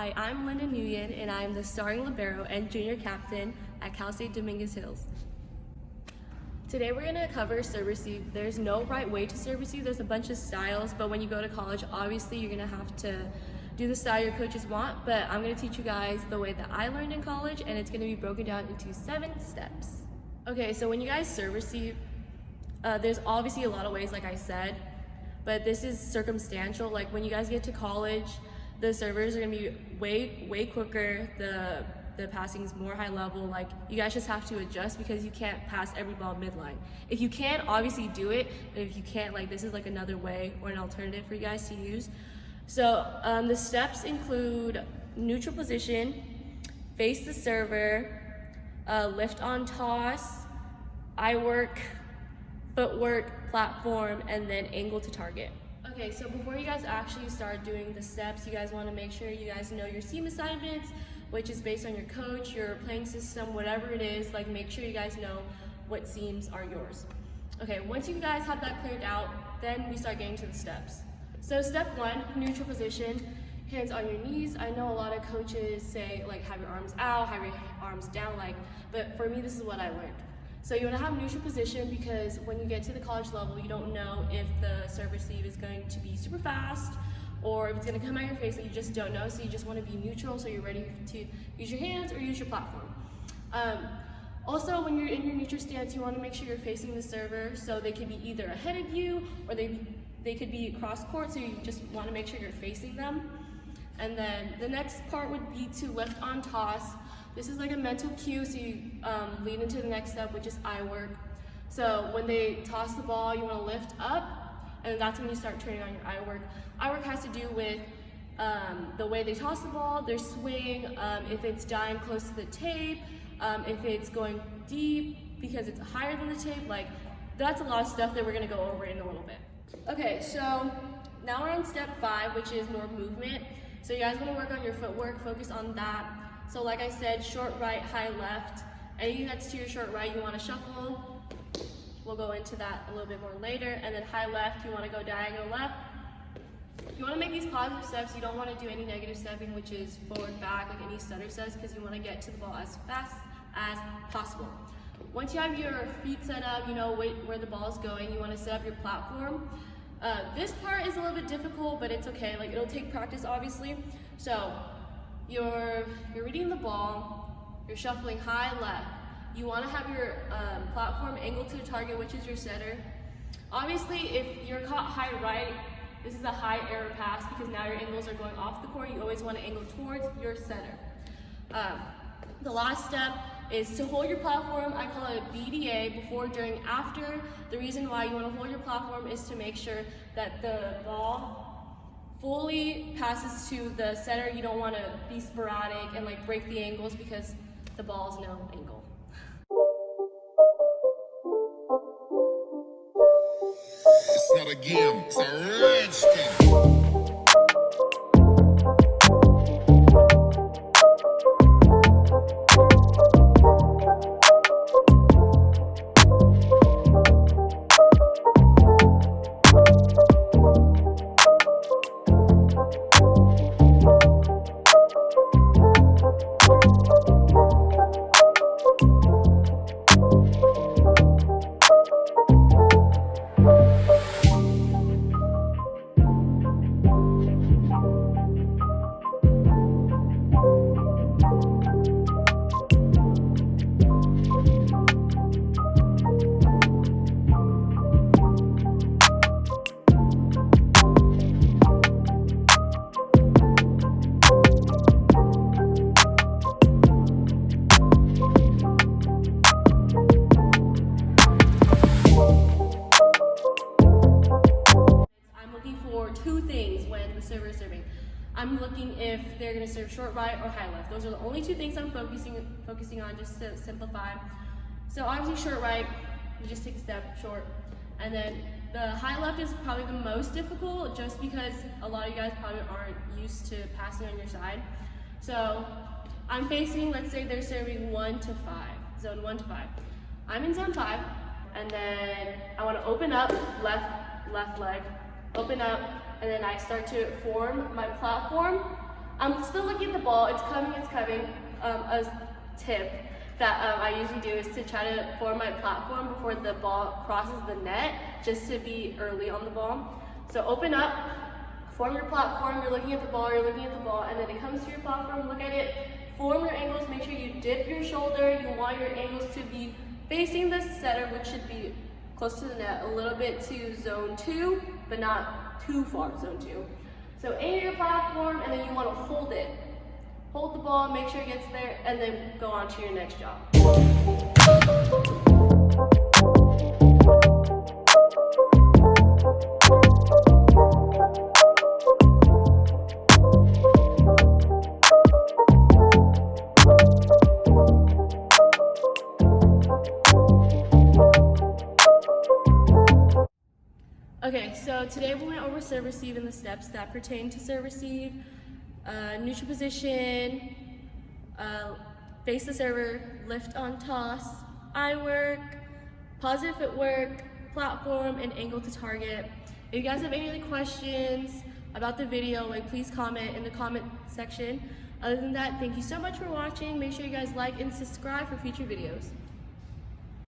Hi, I'm Lynda Nguyen, and I'm the starting Libero and junior captain at Cal State Dominguez Hills. Today we're going to cover serve receive. There's no right way to serve receive. There's a bunch of styles, but when you go to college, obviously you're going to have to do the style your coaches want, but I'm going to teach you guys the way that I learned in college, and it's going to be broken down into 7 steps. Okay, so when you guys serve receive, there's obviously a lot of ways, like I said, but this is circumstantial. Like when you guys get to college, the servers are gonna be way quicker. The passing is more high level. Like you guys just have to adjust because you can't pass every ball midline. If you can, obviously do it. But if you can't, like this is like another way or an alternative for you guys to use. So the steps include neutral position, face the server, lift on toss, eye work, footwork, platform, and then angle to target. Okay, so before you guys actually start doing the steps, you guys want to make sure you guys know your seam assignments, which is based on your coach, your playing system, whatever it is. Like make sure you guys know what seams are yours. Okay, once you guys have that cleared out, then we start getting to the steps. So step 1, neutral position, hands on your knees. I know a lot of coaches say like have your arms out, have your arms down, but for me this is what I learned. So you want to have neutral position because when you get to the college level, you don't know if the serve receive is going to be super fast or if it's going to come at your face that you just don't know. So you just want to be neutral so you're ready to use your hands or use your platform. Also, when you're in your neutral stance, you want to make sure you're facing the server so they could be either ahead of you or they could be across court, so you just want to make sure you're facing them. And then the next part would be to lift on toss. This is like a mental cue, so you lead into the next step, which is eye work. So when they toss the ball, you want to lift up, and that's when you start turning on your eye work. Eye work has to do with the way they toss the ball, their swing, if it's dying close to the tape, if it's going deep because it's higher than the tape. Like that's a lot of stuff that we're going to go over in a little bit. Okay, so now we're on step 5, which is more movement. So you guys want to work on your footwork, focus on that. So like I said, short right, high left. Anything that's to your short right, you want to shuffle. We'll go into that a little bit more later. And then high left, you want to go diagonal left. You want to make these positive steps. You don't want to do any negative stepping, which is forward, back, like any stutter says, because you want to get to the ball as fast as possible. Once you have your feet set up, you know where the ball is going, you want to set up your platform. This part is a little bit difficult, but it's okay. Like it'll take practice, obviously. So you're reading the ball, you're shuffling high left. You want to have your platform angled to the target, which is your setter. Obviously, if you're caught high right, this is a high error pass because now your angles are going off the court. You always want to angle towards your setter. The last step is to hold your platform. I call it BDA, before, during, after. The reason why you want to hold your platform is to make sure that the ball fully passes to the setter. You don't want to be sporadic and like break the angles because the ball is no angle. It's not a game, it's a rich thing. Server serving. I'm looking if they're going to serve short right or high left. Those are the only 2 things I'm focusing on, just to simplify. So obviously short right, you just take a step short, and then the high left is probably the most difficult just because a lot of you guys probably aren't used to passing on your side. So I'm facing, let's say they're serving 1 to 5, zone 1 to 5. I'm in zone 5, and then I want to open up, left leg, open up, and then I start to form my platform I'm still looking at the ball, it's coming. A tip that I usually do is to try to form my platform before the ball crosses the net, just to be early on the ball. So open up, form your platform, you're looking at the ball, and then it comes to your platform, look at it, form your angles, make sure you dip your shoulder. You want your angles to be facing the setter, which should be close to the net, a little bit to zone 2, but not too far zone 2. So aim your platform, and then you want to hold it. Hold the ball, make sure it gets there, and then go on to your next job. Okay, so today we went over serve receive and the steps that pertain to serve receive. Neutral position, face the server, lift on toss, eye work, positive footwork, platform, and angle to target. If you guys have any other questions about the video, please comment in the comment section. Other than that, thank you so much for watching. Make sure you guys like and subscribe for future videos.